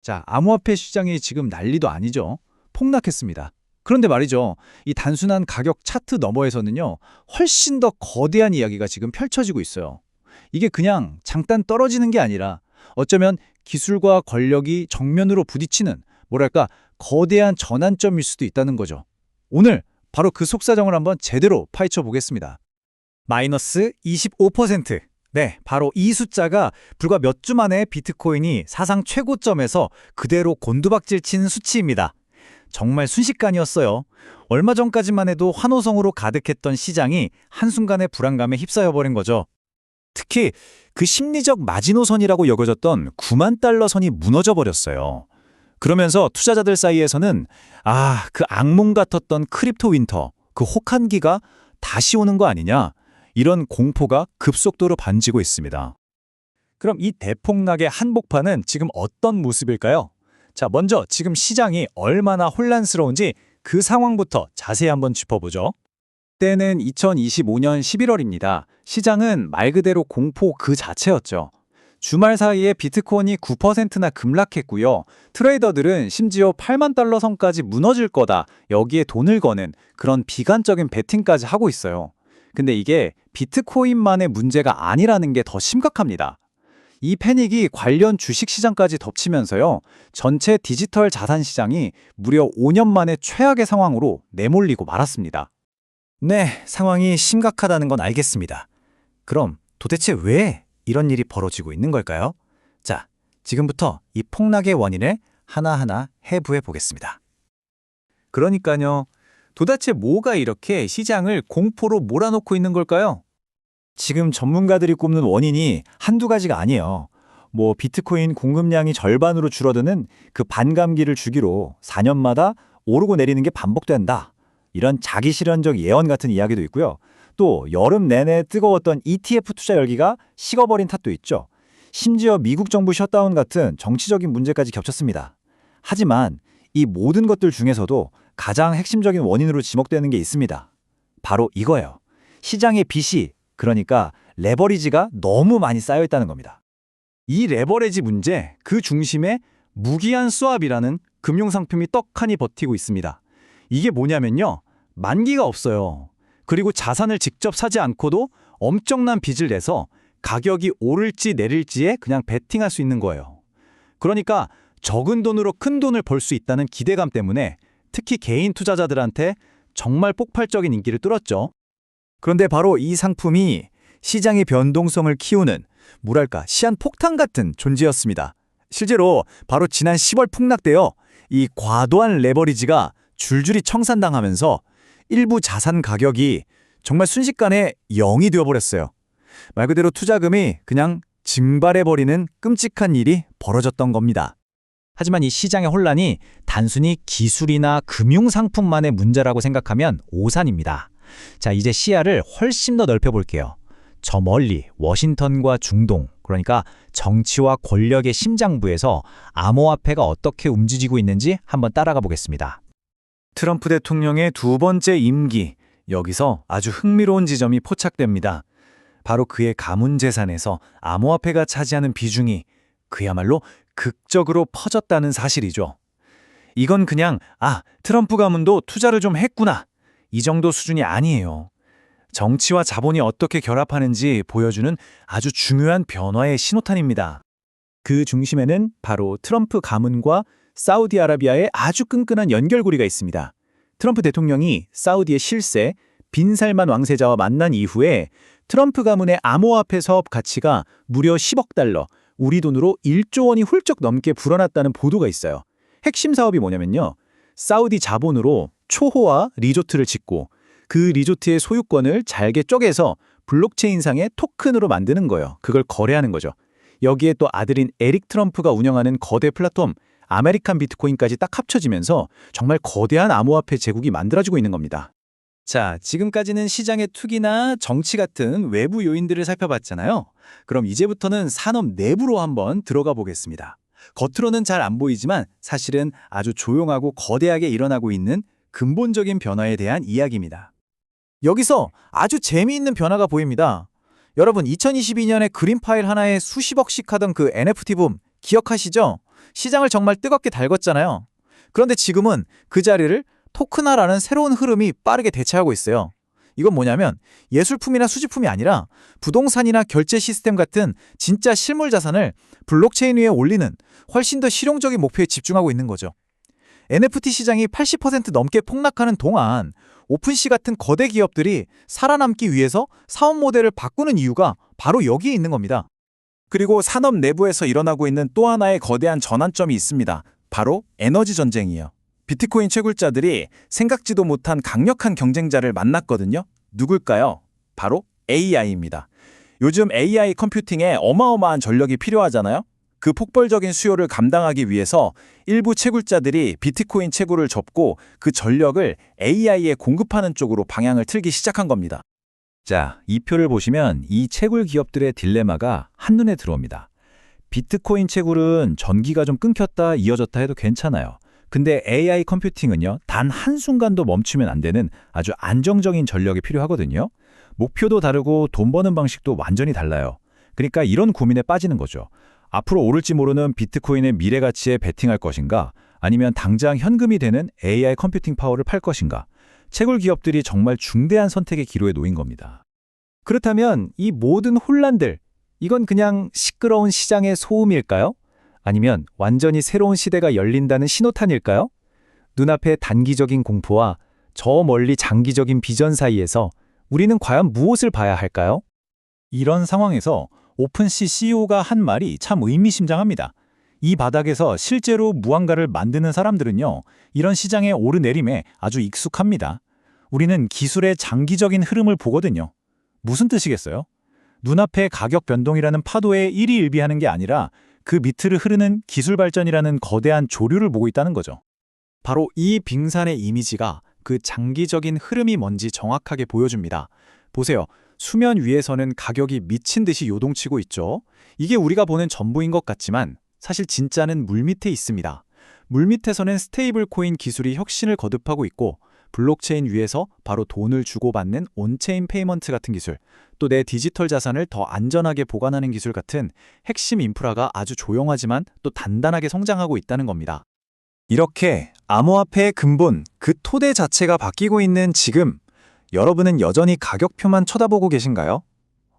자, 암호화폐 시장이 지금 난리도 아니죠. 폭락했습니다. 그런데 말이죠. 이 단순한 가격 차트 너머에서는요, 훨씬 더 거대한 이야기가 지금 펼쳐지고 있어요. 이게 그냥 잠깐 떨어지는 게 아니라 어쩌면 기술과 권력이 정면으로 부딪히는, 뭐랄까, 거대한 전환점일 수도 있다는 거죠. 오늘 바로 그 속사정을 한번 제대로 파헤쳐 보겠습니다. 마이너스 25%. 네, 바로 이 숫자가 불과 몇 주 만에 비트코인이 사상 최고점에서 그대로 곤두박질 친 수치입니다. 정말 순식간이었어요. 얼마 전까지만 해도 환호성으로 가득했던 시장이 한순간에 불안감에 휩싸여 버린 거죠. 특히 그 심리적 마지노선이라고 여겨졌던 9만 달러 선이 무너져 버렸어요. 그러면서 투자자들 사이에서는 그 악몽 같았던 크립토 윈터, 그 혹한기가 다시 오는 거 아니냐, 이런 공포가 급속도로 번지고 있습니다. 그럼 이 대폭락의 한복판은 지금 어떤 모습일까요? 자, 먼저 지금 시장이 얼마나 혼란스러운지 그 상황부터 자세히 한번 짚어보죠. 때는 2025년 11월입니다. 시장은 말 그대로 공포 그 자체였죠. 주말 사이에 비트코인이 9%나 급락했고요. 트레이더들은 심지어 8만 달러 선까지 무너질 거다, 여기에 돈을 거는 그런 비관적인 베팅까지 하고 있어요. 근데 이게 비트코인만의 문제가 아니라는 게 더 심각합니다. 이 패닉이 관련 주식시장까지 덮치면서요, 전체 디지털 자산 시장이 무려 5년 만에 최악의 상황으로 내몰리고 말았습니다. 네, 상황이 심각하다는 건 알겠습니다. 그럼 도대체 왜 이런 일이 벌어지고 있는 걸까요? 자, 지금부터 이 폭락의 원인을 하나하나 해부해 보겠습니다. 그러니까요, 도대체 뭐가 이렇게 시장을 공포로 몰아넣고 있는 걸까요? 지금 전문가들이 꼽는 원인이 한두 가지가 아니에요. 비트코인 공급량이 절반으로 줄어드는 그 반감기를 주기로 4년마다 오르고 내리는 게 반복된다, 이런 자기실현적 예언 같은 이야기도 있고요. 또 여름 내내 뜨거웠던 ETF 투자 열기가 식어버린 탓도 있죠. 심지어 미국 정부 셧다운 같은 정치적인 문제까지 겹쳤습니다. 하지만 이 모든 것들 중에서도 가장 핵심적인 원인으로 지목되는 게 있습니다. 바로 이거예요. 시장의 빚이, 그러니까 레버리지가 너무 많이 쌓여 있다는 겁니다. 이 레버리지 문제, 그 중심에 무기한 스왑이라는 금융상품이 떡하니 버티고 있습니다. 이게 뭐냐면요, 만기가 없어요. 그리고 자산을 직접 사지 않고도 엄청난 빚을 내서 가격이 오를지 내릴지에 그냥 베팅할 수 있는 거예요. 그러니까 적은 돈으로 큰 돈을 벌 수 있다는 기대감 때문에 특히 개인 투자자들한테 정말 폭발적인 인기를 끌었죠. 그런데 바로 이 상품이 시장의 변동성을 키우는, 뭐랄까, 시한폭탄 같은 존재였습니다. 실제로 바로 지난 10월 폭락 때요, 이 과도한 레버리지가 줄줄이 청산당하면서 일부 자산 가격이 정말 순식간에 0이 되어버렸어요. 말 그대로 투자금이 그냥 증발해버리는 끔찍한 일이 벌어졌던 겁니다. 하지만 이 시장의 혼란이 단순히 기술이나 금융상품만의 문제라고 생각하면 오산입니다. 자, 이제 시야를 훨씬 더 넓혀볼게요. 저 멀리 워싱턴과 중동, 그러니까 정치와 권력의 심장부에서 암호화폐가 어떻게 움직이고 있는지 한번 따라가 보겠습니다. 트럼프 대통령의 두 번째 임기, 여기서 아주 흥미로운 지점이 포착됩니다. 바로 그의 가문재산에서 암호화폐가 차지하는 비중이 그야말로 극적으로 퍼졌다는 사실이죠. 이건 그냥 트럼프 가문도 투자를 좀 했구나, 이 정도 수준이 아니에요. 정치와 자본이 어떻게 결합하는지 보여주는 아주 중요한 변화의 신호탄입니다. 그 중심에는 바로 트럼프 가문과 사우디아라비아의 아주 끈끈한 연결고리가 있습니다. 트럼프 대통령이 사우디의 실세 빈살만 왕세자와 만난 이후에 트럼프 가문의 암호화폐 사업 가치가 무려 10억 달러, 우리 돈으로 1조 원이 훌쩍 넘게 불어났다는 보도가 있어요. 핵심 사업이 뭐냐면요, 사우디 자본으로 초호화 리조트를 짓고 그 리조트의 소유권을 잘게 쪼개서 블록체인상의 토큰으로 만드는 거예요. 그걸 거래하는 거죠. 여기에 또 아들인 에릭 트럼프가 운영하는 거대 플랫폼 아메리칸 비트코인까지 딱 합쳐지면서 정말 거대한 암호화폐 제국이 만들어지고 있는 겁니다. 자, 지금까지는 시장의 투기나 정치 같은 외부 요인들을 살펴봤잖아요. 그럼 이제부터는 산업 내부로 한번 들어가 보겠습니다. 겉으로는 잘 안 보이지만 사실은 아주 조용하고 거대하게 일어나고 있는 근본적인 변화에 대한 이야기입니다. 여기서 아주 재미있는 변화가 보입니다. 여러분, 2022년에 그린 파일 하나에 수십억씩 하던 그 NFT 붐 기억하시죠? 시장을 정말 뜨겁게 달궜잖아요. 그런데 지금은 그 자리를 토큰화라는 새로운 흐름이 빠르게 대체하고 있어요. 이건 뭐냐면 예술품이나 수집품이 아니라 부동산이나 결제 시스템 같은 진짜 실물 자산을 블록체인 위에 올리는 훨씬 더 실용적인 목표에 집중하고 있는 거죠. NFT 시장이 80% 넘게 폭락하는 동안 오픈시 같은 거대 기업들이 살아남기 위해서 사업 모델을 바꾸는 이유가 바로 여기에 있는 겁니다. 그리고 산업 내부에서 일어나고 있는 또 하나의 거대한 전환점이 있습니다. 바로 에너지 전쟁이요. 비트코인 채굴자들이 생각지도 못한 강력한 경쟁자를 만났거든요. 누굴까요? 바로 AI입니다. 요즘 AI 컴퓨팅에 어마어마한 전력이 필요하잖아요. 그 폭발적인 수요를 감당하기 위해서 일부 채굴자들이 비트코인 채굴을 접고 그 전력을 AI에 공급하는 쪽으로 방향을 틀기 시작한 겁니다. 자, 이 표를 보시면 이 채굴 기업들의 딜레마가 한눈에 들어옵니다. 비트코인 채굴은 전기가 좀 끊겼다 이어졌다 해도 괜찮아요. 근데 AI 컴퓨팅은요, 단 한순간도 멈추면 안 되는 아주 안정적인 전력이 필요하거든요. 목표도 다르고 돈 버는 방식도 완전히 달라요. 그러니까 이런 고민에 빠지는 거죠. 앞으로 오를지 모르는 비트코인의 미래 가치에 베팅할 것인가? 아니면 당장 현금이 되는 AI 컴퓨팅 파워를 팔 것인가? 채굴 기업들이 정말 중대한 선택의 기로에 놓인 겁니다. 그렇다면 이 모든 혼란들, 이건 그냥 시끄러운 시장의 소음일까요? 아니면 완전히 새로운 시대가 열린다는 신호탄일까요? 눈앞의 단기적인 공포와 저 멀리 장기적인 비전 사이에서 우리는 과연 무엇을 봐야 할까요? 이런 상황에서 오픈시 CEO가 한 말이 참 의미심장합니다. 이 바닥에서 실제로 무언가를 만드는 사람들은요, 이런 시장의 오르내림에 아주 익숙합니다. 우리는 기술의 장기적인 흐름을 보거든요. 무슨 뜻이겠어요? 눈앞의 가격 변동이라는 파도에 일희일비하는 게 아니라 그 밑을 흐르는 기술 발전이라는 거대한 조류를 보고 있다는 거죠. 바로 이 빙산의 이미지가 그 장기적인 흐름이 뭔지 정확하게 보여줍니다. 보세요. 수면 위에서는 가격이 미친 듯이 요동치고 있죠. 이게 우리가 보는 전부인 것 같지만 사실 진짜는 물 밑에 있습니다. 물 밑에서는 스테이블 코인 기술이 혁신을 거듭하고 있고 블록체인 위에서 바로 돈을 주고받는 온체인 페이먼트 같은 기술, 또 내 디지털 자산을 더 안전하게 보관하는 기술 같은 핵심 인프라가 아주 조용하지만 또 단단하게 성장하고 있다는 겁니다. 이렇게 암호화폐의 근본, 그 토대 자체가 바뀌고 있는 지금, 여러분은 여전히 가격표만 쳐다보고 계신가요?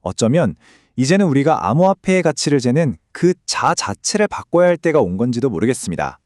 어쩌면 이제는 우리가 암호화폐의 가치를 재는 그 자체를 바꿔야 할 때가 온 건지도 모르겠습니다.